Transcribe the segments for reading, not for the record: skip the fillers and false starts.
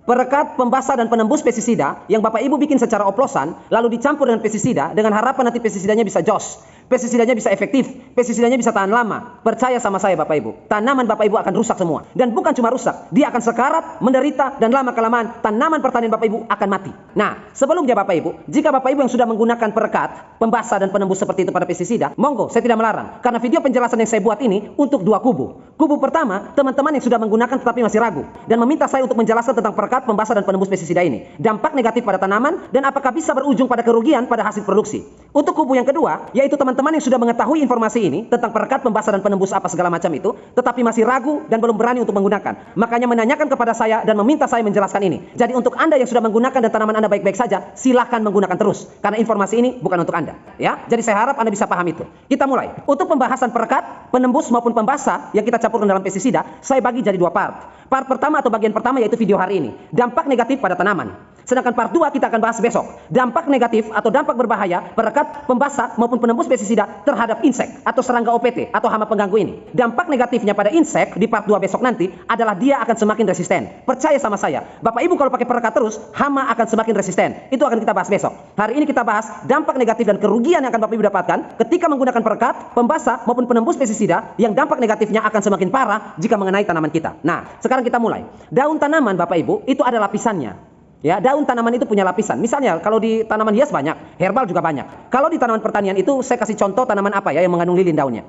Perekat, pembasah, dan penembus pestisida yang Bapak Ibu bikin secara oplosan, lalu dicampur dengan pestisida, dengan harapan nanti pestisidanya bisa jos, pestisidanya bisa efektif, pestisidanya bisa tahan lama. Percaya sama saya Bapak Ibu, tanaman Bapak Ibu akan rusak semua. Dan bukan cuma rusak, dia akan sekarat, menderita, dan lama-kelamaan tanaman pertanian Bapak Ibu akan mati. Nah, sebelumnya Bapak Ibu, jika Bapak Ibu yang sudah menggunakan perekat, pembasah, dan penembus seperti itu pada pestisida, monggo, saya tidak melarang. Karena video penjelasan yang saya buat ini untuk dua kubu. Kubu pertama, teman-teman yang sudah menggunakan tetapi masih ragu, dan meminta saya untuk menjelaskan tentang perekat, pembasah, dan penembus pestisida ini, dampak negatif pada tanaman, dan apakah bisa berujung pada kerugian pada hasil produksi. Untuk kubu yang kedua, yaitu teman-teman yang sudah mengetahui informasi ini tentang perekat, pembasah, dan penembus apa segala macam itu, tetapi masih ragu dan belum berani untuk menggunakan. Makanya menanyakan kepada saya dan meminta saya menjelaskan ini. Jadi untuk Anda yang sudah menggunakan dan tanaman Anda baik-baik saja, silahkan menggunakan terus. Karena informasi ini bukan untuk Anda. Ya, jadi saya harap Anda bisa paham itu. Kita mulai. Untuk pembahasan perekat, penembus maupun pembasah yang kita campurkan dalam pestisida, saya bagi jadi dua part. Part pertama atau bagian pertama yaitu video hari ini, dampak negatif pada tanaman. Sedangkan part 2 kita akan bahas besok, dampak negatif atau dampak berbahaya perekat, pembasah maupun penembus pestisida terhadap insek atau serangga OPT atau hama pengganggu ini. Dampak negatifnya pada insek di part 2 besok nanti adalah dia akan semakin resisten. Percaya sama saya, Bapak Ibu kalau pakai perekat terus, hama akan semakin resisten. Itu akan kita bahas besok. Hari ini kita bahas dampak negatif dan kerugian yang akan Bapak Ibu dapatkan ketika menggunakan perekat, pembasah maupun penembus pestisida yang dampak negatifnya akan semakin parah jika mengenai tanaman kita. Nah, sekarang kita mulai. Daun tanaman Bapak Ibu itu ada lapisannya. Ya, daun tanaman itu punya lapisan. Misalnya kalau di tanaman hias banyak, herbal juga banyak. Kalau di tanaman pertanian itu saya kasih contoh tanaman apa ya yang mengandung lilin daunnya.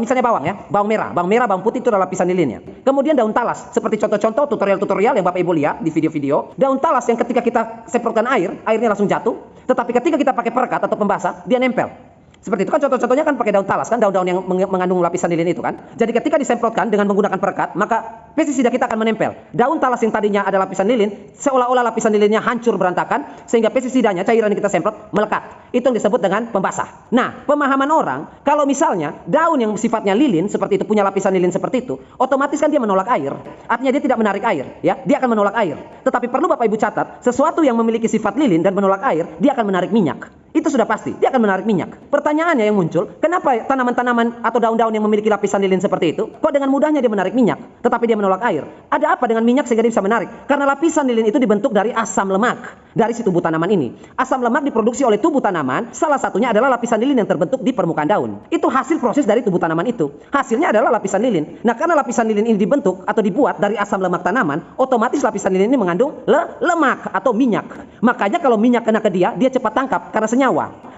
Misalnya bawang ya, bawang merah, bawang putih itu adalah lapisan lilinnya. Kemudian daun talas, seperti contoh-contoh tutorial-tutorial yang Bapak Ibu lihat di video-video. Daun talas yang ketika kita semprotkan air, airnya langsung jatuh. Tetapi ketika kita pakai perekat atau pembasah, dia nempel. Seperti itu kan contoh-contohnya kan pakai daun talas kan, daun-daun yang mengandung lapisan lilin itu kan. Jadi ketika disemprotkan dengan menggunakan perekat, maka pestisida kita akan menempel. Daun talas yang tadinya ada lapisan lilin, seolah-olah lapisan lilinnya hancur berantakan, sehingga pestisidanya, cairan yang kita semprot, melekat. Itu yang disebut dengan pembasah. Nah, pemahaman orang, kalau misalnya daun yang sifatnya lilin, seperti itu, punya lapisan lilin seperti itu, otomatis kan dia menolak air. Artinya dia tidak menarik air, ya, dia akan menolak air. Tetapi perlu Bapak Ibu catat, sesuatu yang memiliki sifat lilin dan menolak air, dia akan menarik minyak. Itu sudah pasti, dia akan menarik minyak. Pertanyaannya yang muncul, kenapa tanaman-tanaman atau daun-daun yang memiliki lapisan lilin seperti itu, kok dengan mudahnya dia menarik minyak, tetapi dia menolak air? Ada apa dengan minyak sehingga dia bisa menarik? Karena lapisan lilin itu dibentuk dari asam lemak, dari si tubuh tanaman ini. Asam lemak diproduksi oleh tubuh tanaman, salah satunya adalah lapisan lilin yang terbentuk di permukaan daun. Itu hasil proses dari tubuh tanaman itu. Hasilnya adalah lapisan lilin. Nah, karena lapisan lilin ini dibentuk atau dibuat dari asam lemak tanaman, otomatis lapisan lilin ini mengandung lemak atau minyak. Makanya kalau minyak kena ke dia, dia cepat tangkap karena senyawa.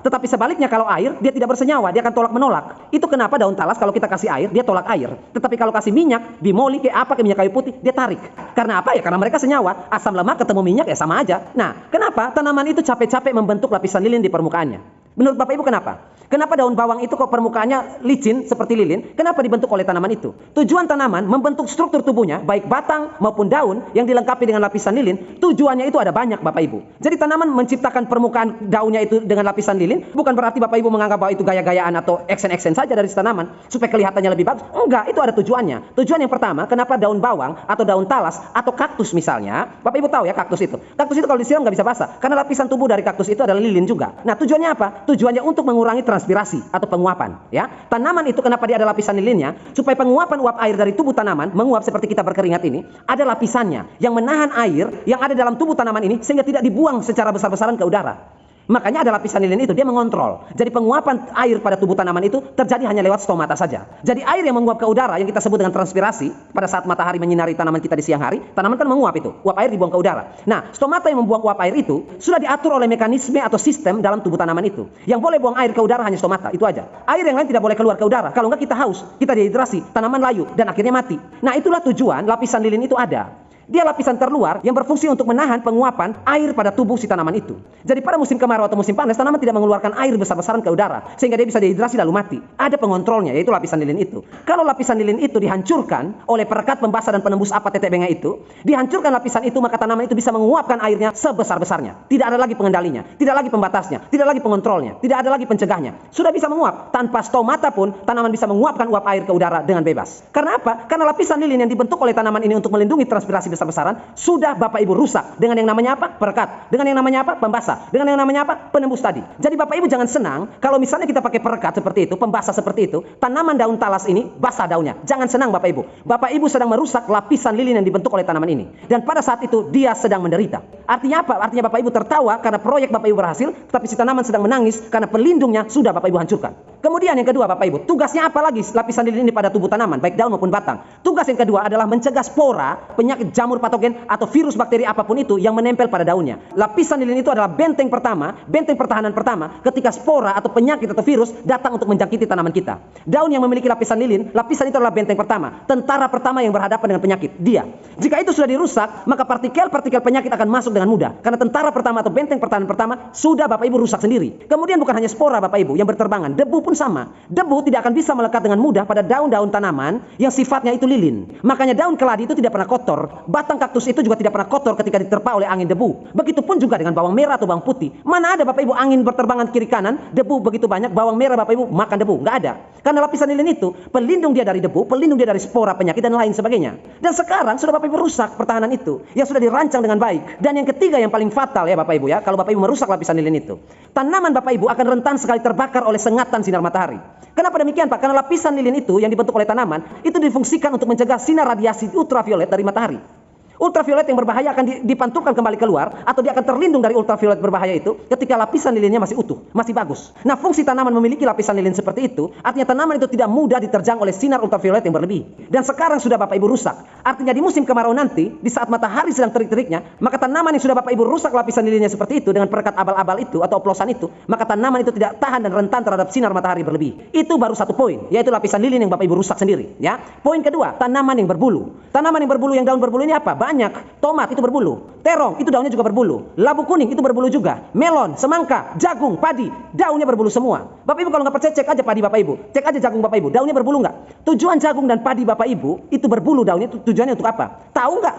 Tetapi sebaliknya kalau air, dia tidak bersenyawa, dia akan tolak menolak. Itu kenapa daun talas kalau kita kasih air, dia tolak air. Tetapi kalau kasih minyak, bimoli kayak apa, kayak minyak kayu putih, dia tarik. Karena apa ya? Karena mereka senyawa. Asam lemak ketemu minyak ya sama aja. Nah, kenapa tanaman itu capek-capek membentuk lapisan lilin di permukaannya? Menurut Bapak Ibu kenapa? Kenapa daun bawang itu kok permukaannya licin seperti lilin? Kenapa dibentuk oleh tanaman itu? Tujuan tanaman membentuk struktur tubuhnya, baik batang maupun daun yang dilengkapi dengan lapisan lilin, tujuannya itu ada banyak Bapak Ibu. Jadi tanaman menciptakan permukaan daunnya itu dengan lapisan lilin, bukan berarti Bapak Ibu menganggap bahwa itu gaya-gayaan atau action-action saja dari tanaman, supaya kelihatannya lebih bagus. Enggak, itu ada tujuannya. Tujuan yang pertama, kenapa daun bawang atau daun talas atau kaktus misalnya, Bapak Ibu tahu ya kaktus itu. Kaktus itu kalau disiram nggak bisa basah, karena lapisan tubuh dari kaktus itu adalah lilin juga. Nah, tujuannya apa? Tujuannya untuk mengurangi transpirasi atau penguapan, ya. Tanaman itu kenapa dia ada lapisan lilinnya? Supaya penguapan uap air dari tubuh tanaman, menguap seperti kita berkeringat ini, ada lapisannya yang menahan air yang ada dalam tubuh tanaman ini sehingga tidak dibuang secara besar-besaran ke udara. Makanya ada lapisan lilin itu, dia mengontrol. Jadi penguapan air pada tubuh tanaman itu terjadi hanya lewat stomata saja. Jadi air yang menguap ke udara yang kita sebut dengan transpirasi, pada saat matahari menyinari tanaman kita di siang hari, tanaman kan menguap itu, uap air dibuang ke udara. Nah, stomata yang membuang uap air itu sudah diatur oleh mekanisme atau sistem dalam tubuh tanaman itu. Yang boleh buang air ke udara hanya stomata, itu aja. Air yang lain tidak boleh keluar ke udara. Kalau enggak kita haus, kita dehidrasi, tanaman layu dan akhirnya mati. Nah, itulah tujuan lapisan lilin itu ada. Dia lapisan terluar yang berfungsi untuk menahan penguapan air pada tubuh si tanaman itu. Jadi pada musim kemarau atau musim panas, tanaman tidak mengeluarkan air besar-besaran ke udara, sehingga dia bisa dehidrasi lalu mati. Ada pengontrolnya, yaitu lapisan lilin itu. Kalau lapisan lilin itu dihancurkan oleh perekat, pembasah, dan penembus apa tetek benga itu, dihancurkan lapisan itu, maka tanaman itu bisa menguapkan airnya sebesar-besarnya. Tidak ada lagi pengendalinya, tidak lagi pembatasnya, tidak lagi pengontrolnya, tidak ada lagi pencegahnya. Sudah bisa menguap. Tanpa stomata pun, tanaman bisa menguapkan uap air ke udara dengan bebas. Karena apa? Karena lapisan lilin yang dibentuk oleh tanaman ini untuk melindungi transpirasi besar-besaran, sudah Bapak Ibu rusak dengan yang namanya apa? Perekat. Dengan yang namanya apa? Pembasah. Dengan yang namanya apa? Penembus tadi. Jadi Bapak Ibu jangan senang kalau misalnya kita pakai perekat seperti itu, pembasah seperti itu, tanaman daun talas ini basah daunnya. Jangan senang Bapak Ibu. Bapak Ibu sedang merusak lapisan lilin yang dibentuk oleh tanaman ini. Dan pada saat itu dia sedang menderita. Artinya apa? Artinya Bapak Ibu tertawa karena proyek Bapak Ibu berhasil, tetapi si tanaman sedang menangis karena pelindungnya sudah Bapak Ibu hancurkan. Kemudian yang kedua Bapak Ibu, tugasnya apa lagi lapisan lilin ini pada tubuh tanaman, baik daun maupun batang? Tugas yang kedua adalah mencegah spora, penyakit jamur patogen atau virus bakteri apapun itu yang menempel pada daunnya. Lapisan lilin itu adalah benteng pertama, benteng pertahanan pertama ketika spora atau penyakit atau virus datang untuk menjangkiti tanaman kita. Daun yang memiliki lapisan lilin, lapisan itu adalah benteng pertama, tentara pertama yang berhadapan dengan penyakit, dia. Jika itu sudah dirusak, maka partikel-partikel penyakit akan masuk dengan mudah. Karena tentara pertama atau benteng pertahanan pertama sudah Bapak Ibu rusak sendiri. Kemudian bukan hanya spora Bapak Ibu yang berterbangan, debu pun sama. Debu tidak akan bisa melekat dengan mudah pada daun-daun tanaman yang sifatnya itu lilin. Makanya daun keladi itu tidak pernah kotor. Batang kaktus itu juga tidak pernah kotor ketika diterpa oleh angin debu. Begitupun juga dengan bawang merah atau bawang putih. Mana ada Bapak Ibu angin berterbangan kiri kanan, debu begitu banyak, bawang merah Bapak Ibu makan debu. Nggak ada. Karena lapisan lilin itu pelindung dia dari debu, pelindung dia dari spora penyakit dan lain sebagainya. Dan sekarang sudah Bapak Ibu rusak pertahanan itu yang sudah dirancang dengan baik. Dan yang ketiga yang paling fatal ya Bapak Ibu ya, kalau Bapak Ibu merusak lapisan lilin itu, tanaman Bapak Ibu akan rentan sekali terbakar oleh sengatan sinar matahari. Kenapa demikian Pak? Karena lapisan lilin itu yang dibentuk oleh tanaman itu difungsikan untuk mencegah sinar radiasi ultraviolet dari matahari. Ultraviolet yang berbahaya akan dipantulkan kembali keluar atau dia akan terlindung dari ultraviolet berbahaya itu ketika lapisan lilinnya masih utuh, masih bagus. Nah, fungsi tanaman memiliki lapisan lilin seperti itu, artinya tanaman itu tidak mudah diterjang oleh sinar ultraviolet yang berlebih. Dan sekarang sudah Bapak Ibu rusak. Artinya di musim kemarau nanti, di saat matahari sedang terik-teriknya, maka tanaman yang sudah Bapak Ibu rusak lapisan lilinnya seperti itu dengan perekat abal-abal itu atau oplosan itu, maka tanaman itu tidak tahan dan rentan terhadap sinar matahari berlebih. Itu baru satu poin, yaitu lapisan lilin yang Bapak Ibu rusak sendiri, ya. Poin kedua, tanaman yang berbulu. Tanaman yang berbulu, yang daun berbulu ini apa? Banyak. Tomat itu berbulu, terong itu daunnya juga berbulu, labu kuning itu berbulu juga, melon, semangka, jagung, padi, daunnya berbulu semua. Bapak Ibu kalau nggak percaya cek aja padi Bapak Ibu, cek aja jagung Bapak Ibu, daunnya berbulu nggak? Tujuan jagung dan padi Bapak Ibu itu berbulu daunnya, tujuannya untuk apa? Tahu nggak?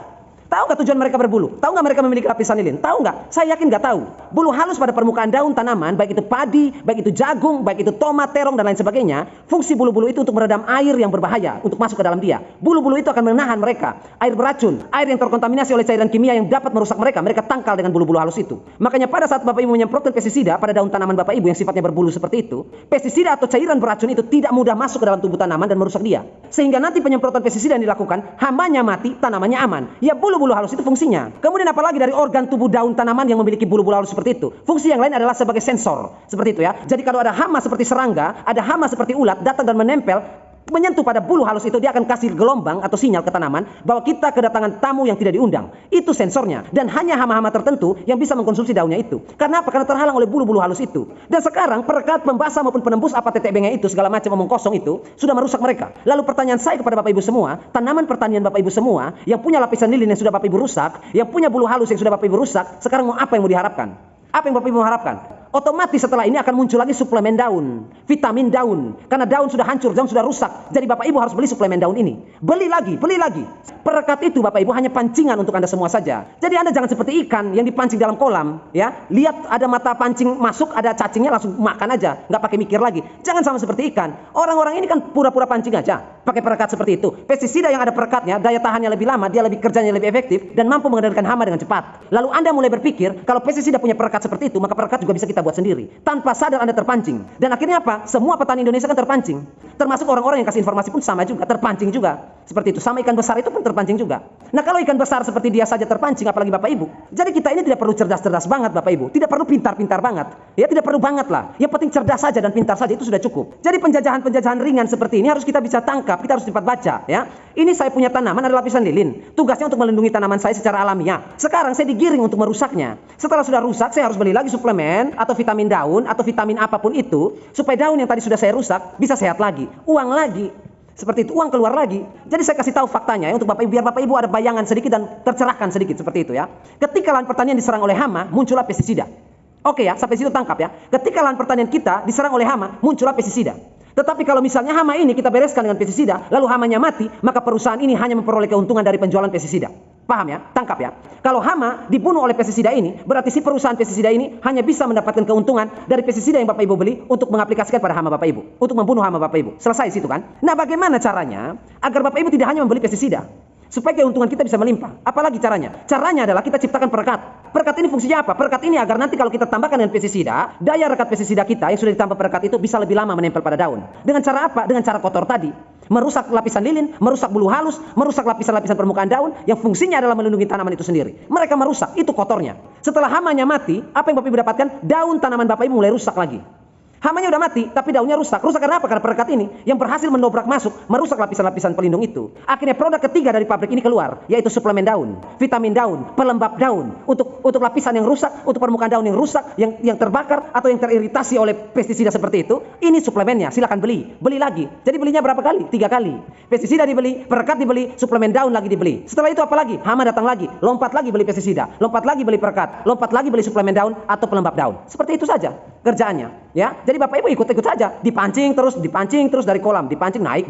Tahu nggak tujuan mereka berbulu? Tahu nggak mereka memiliki lapisan lilin? Tahu nggak? Saya yakin nggak tahu. Bulu halus pada permukaan daun tanaman, baik itu padi, baik itu jagung, baik itu tomat, terong, dan lain sebagainya, fungsi bulu-bulu itu untuk meredam air yang berbahaya, untuk masuk ke dalam dia. Bulu-bulu itu akan menahan mereka. Air beracun, air yang terkontaminasi oleh cairan kimia yang dapat merusak mereka, mereka tangkal dengan bulu-bulu halus itu. Makanya pada saat Bapak Ibu menyemprotkan pestisida pada daun tanaman Bapak Ibu yang sifatnya berbulu seperti itu, pestisida atau cairan beracun itu tidak mudah masuk ke dalam tubuh tanaman dan merusak dia. Sehingga nanti penyemprotan pestisida yang dilakukan, hamanya mati, tanamannya aman. Ya bulu-bulu halus itu fungsinya. Kemudian apalagi dari organ tubuh daun tanaman yang memiliki bulu-bulu halus seperti itu. Fungsi yang lain adalah sebagai sensor. Seperti itu ya. Jadi kalau ada hama seperti serangga, ada hama seperti ulat datang dan menempel, menyentuh pada bulu halus itu, dia akan kasih gelombang atau sinyal ke tanaman bahwa kita kedatangan tamu yang tidak diundang. Itu sensornya. Dan hanya hama-hama tertentu yang bisa mengkonsumsi daunnya itu. Karena apa? Karena terhalang oleh bulu-bulu halus itu. Dan sekarang perekat, pembasah maupun penembus apa tetebengnya itu, segala macam omong kosong itu sudah merusak mereka. Lalu pertanyaan saya kepada Bapak Ibu semua, tanaman pertanian Bapak Ibu semua yang punya lapisan lilin yang sudah Bapak Ibu rusak, yang punya bulu halus yang sudah Bapak Ibu rusak, sekarang mau apa yang mau diharapkan? Apa yang Bapak Ibu harapkan? Otomatis setelah ini akan muncul lagi suplemen daun, vitamin daun. Karena daun sudah hancur, daun sudah rusak. Jadi Bapak Ibu harus beli suplemen daun ini. Beli lagi, beli lagi. Perekat itu Bapak Ibu hanya pancingan untuk Anda semua saja. Jadi Anda jangan seperti ikan yang dipancing dalam kolam, ya. Lihat ada mata pancing masuk, ada cacingnya langsung makan aja, nggak pakai mikir lagi. Jangan sama seperti ikan. Orang-orang ini kan pura-pura pancing aja, pakai perekat seperti itu. Pestisida yang ada perekatnya, daya tahannya lebih lama, dia lebih kerjanya lebih efektif dan mampu mengendalikan hama dengan cepat. Lalu Anda mulai berpikir, kalau pestisida punya perekat seperti itu, maka perekat juga bisa kita buat sendiri. Tanpa sadar Anda terpancing. Dan akhirnya apa? Semua petani Indonesia kan terpancing. Termasuk orang-orang yang kasih informasi pun sama juga, terpancing juga. Seperti itu. Sama ikan besar itu pun terpancing juga. Nah, kalau ikan besar seperti dia saja terpancing, apalagi Bapak Ibu. Jadi kita ini tidak perlu cerdas-cerdas banget Bapak Ibu. Tidak perlu pintar-pintar banget. Ya tidak perlu banget lah. Yang penting cerdas saja dan pintar saja itu sudah cukup. Jadi penjajahan-penjajahan ringan seperti ini harus kita bisa tangkap, kita harus cepat baca, ya. Ini saya punya tanaman ada lapisan lilin. Tugasnya untuk melindungi tanaman saya secara alamiah. Sekarang saya digiring untuk merusaknya. Setelah sudah rusak, saya harus beli lagi suplemen atau vitamin daun atau vitamin apapun itu supaya daun yang tadi sudah saya rusak bisa sehat lagi. Uang lagi. Seperti itu, uang keluar lagi. Jadi saya kasih tahu faktanya ya, untuk Bapak Ibu, biar Bapak Ibu ada bayangan sedikit dan tercerahkan sedikit seperti itu ya. Ketika lahan pertanian diserang oleh hama, muncullah pestisida. Oke ya, sampai situ tangkap ya. Ketika lahan pertanian kita diserang oleh hama, muncullah pestisida. Tetapi kalau misalnya hama ini kita bereskan dengan pestisida, lalu hamanya mati, maka perusahaan ini hanya memperoleh keuntungan dari penjualan pestisida. Paham ya? Tangkap ya. Kalau hama dibunuh oleh pestisida ini, berarti si perusahaan pestisida ini hanya bisa mendapatkan keuntungan dari pestisida yang Bapak Ibu beli untuk mengaplikasikan pada hama Bapak Ibu, untuk membunuh hama Bapak Ibu. Selesai situ kan? Nah, bagaimana caranya agar Bapak Ibu tidak hanya membeli pestisida, supaya keuntungan kita bisa melimpah. Apalagi caranya? Caranya adalah kita ciptakan perekat. Perekat ini fungsinya apa? Perekat ini agar nanti kalau kita tambahkan dengan pestisida, daya rekat pestisida kita yang sudah ditambah perekat itu bisa lebih lama menempel pada daun. Dengan cara apa? Dengan cara kotor tadi. Merusak lapisan lilin, merusak bulu halus, merusak lapisan-lapisan permukaan daun yang fungsinya adalah melindungi tanaman itu sendiri. Mereka merusak, itu kotornya. Setelah hamanya mati, apa yang Bapak Ibu dapatkan? Daun tanaman Bapak Ibu mulai rusak lagi. Hamanya udah mati, tapi daunnya rusak. Rusak karena apa? Karena perekat ini yang berhasil mendobrak masuk, merusak lapisan-lapisan pelindung itu. Akhirnya produk ketiga dari pabrik ini keluar, yaitu suplemen daun, vitamin daun, pelembab daun, untuk lapisan yang rusak, untuk permukaan daun yang rusak, yang terbakar atau yang teriritasi oleh pestisida seperti itu. Ini suplemennya, silakan beli lagi. Jadi belinya berapa kali? 3 kali. Pestisida dibeli, perekat dibeli, suplemen daun lagi dibeli. Setelah itu apa lagi? Hama datang lagi, lompat lagi beli pestisida, lompat lagi beli perekat, lompat lagi beli suplemen daun atau pelembab daun. Seperti itu saja kerjaannya, ya. Jadi Bapak Ibu ikut-ikut saja, dipancing terus dari kolam, dipancing naik.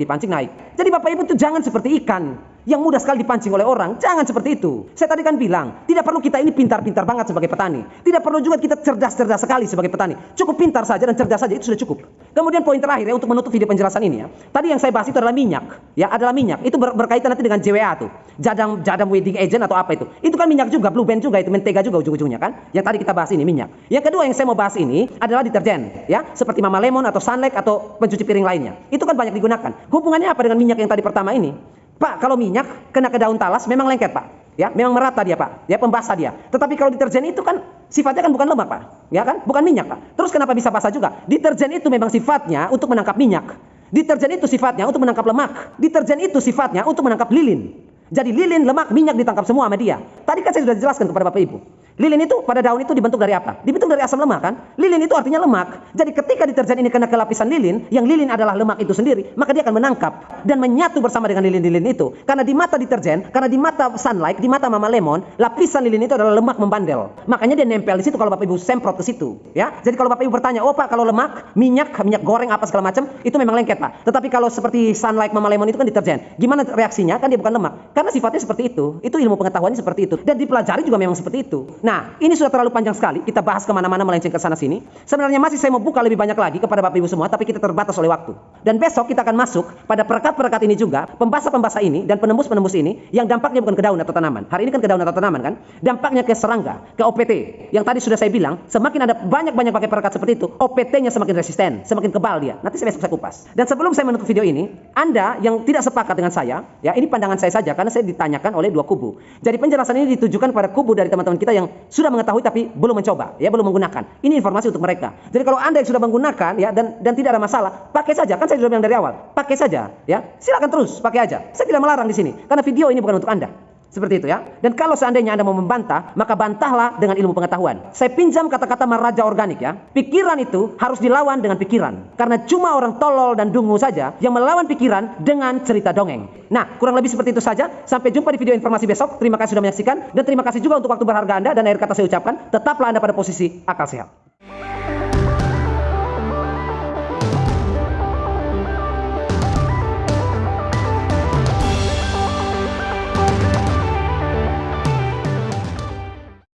Jadi Bapak Ibu itu jangan seperti ikan yang mudah sekali dipancing oleh orang. Jangan seperti itu. Saya tadi kan bilang, tidak perlu kita ini pintar-pintar banget sebagai petani. Tidak perlu juga kita cerdas-cerdas sekali sebagai petani. Cukup pintar saja dan cerdas saja, itu sudah cukup. Kemudian poin terakhir ya, untuk menutup video penjelasan ini ya. Tadi yang saya bahas itu adalah minyak, ya, adalah minyak. Itu berkaitan nanti dengan JWA tuh. Jadam wedding agent atau apa itu. Itu kan minyak juga, blue band juga, itu mentega juga ujung-ujungnya kan. Yang tadi kita bahas ini minyak. Yang kedua yang saya mau bahas ini adalah deterjen, ya, seperti Mama Lemon atau Sunlight atau pencuci piring lainnya. Itu kan banyak digunakan. Hubungannya apa dengan minyak yang tadi pertama ini? Pak, kalau minyak kena ke daun talas memang lengket, Pak. Ya, memang merata dia, Pak. Ya, pembasah dia. Tetapi kalau deterjen itu kan sifatnya kan bukan lemak, Pak. Ya kan? Bukan minyak, Pak. Terus kenapa bisa basah juga? Deterjen itu memang sifatnya untuk menangkap minyak. Deterjen itu sifatnya untuk menangkap lemak. Deterjen itu sifatnya untuk menangkap lilin. Jadi lilin, lemak, minyak ditangkap semua sama dia. Tadi kan saya sudah jelaskan kepada Bapak Ibu. Lilin itu pada daun itu dibentuk dari apa? Dibentuk dari asam lemak kan? Lilin itu artinya lemak. Jadi ketika deterjen ini kena ke lapisan lilin, yang lilin adalah lemak itu sendiri, maka dia akan menangkap dan menyatu bersama dengan lilin-lilin itu. Karena di mata deterjen, karena di mata Sunlight, di mata Mama Lemon, lapisan lilin itu adalah lemak membandel. Makanya dia nempel di situ kalau Bapak Ibu semprot ke situ, ya. Jadi kalau Bapak Ibu bertanya, "Oh, Pak, kalau lemak, minyak goreng apa segala macam, itu memang lengket, Pak." Tetapi kalau seperti Sunlight Mama Lemon itu kan deterjen. Gimana reaksinya? Kan dia bukan lemak. Karena sifatnya seperti itu. Itu ilmu pengetahuannya seperti itu dan dipelajari juga memang seperti itu. Nah, ini sudah terlalu panjang sekali, kita bahas kemana-mana melenceng ke sana sini. Sebenarnya masih saya mau buka lebih banyak lagi kepada Bapak Ibu semua, tapi kita terbatas oleh waktu. Dan besok kita akan masuk pada perekat-perekat ini juga, pembasah-pembasah ini dan penembus-penembus ini yang dampaknya bukan ke daun atau tanaman. Hari ini kan ke daun atau tanaman kan, dampaknya ke serangga, ke OPT. Yang tadi sudah saya bilang, semakin ada banyak-banyak pakai perekat seperti itu, OPT-nya semakin resisten, semakin kebal dia. Nanti besok saya kupas. Dan sebelum saya menutup video ini, Anda yang tidak sepakat dengan saya, ya, ini pandangan saya saja karena saya ditanyakan oleh dua kubu. Jadi penjelasan ini ditujukan pada kubu dari teman-teman kita yang sudah mengetahui tapi belum mencoba, ya, belum menggunakan. Ini informasi untuk mereka. Jadi kalau Anda yang sudah menggunakan, ya, dan tidak ada masalah, pakai saja. Kan saya sudah bilang dari awal, pakai saja, ya. Silakan terus pakai aja. Saya tidak melarang di sini karena video ini bukan untuk Anda. Seperti itu, ya. Dan kalau seandainya Anda mau membantah, maka bantahlah dengan ilmu pengetahuan. Saya pinjam kata-kata Maharaja Organik, ya. Pikiran itu harus dilawan dengan pikiran. Karena cuma orang tolol dan dungu saja yang melawan pikiran dengan cerita dongeng. Nah, kurang lebih seperti itu saja. Sampai jumpa di video informasi besok. Terima kasih sudah menyaksikan dan terima kasih juga untuk waktu berharga Anda, dan akhir kata saya ucapkan, tetaplah Anda pada posisi akal sehat.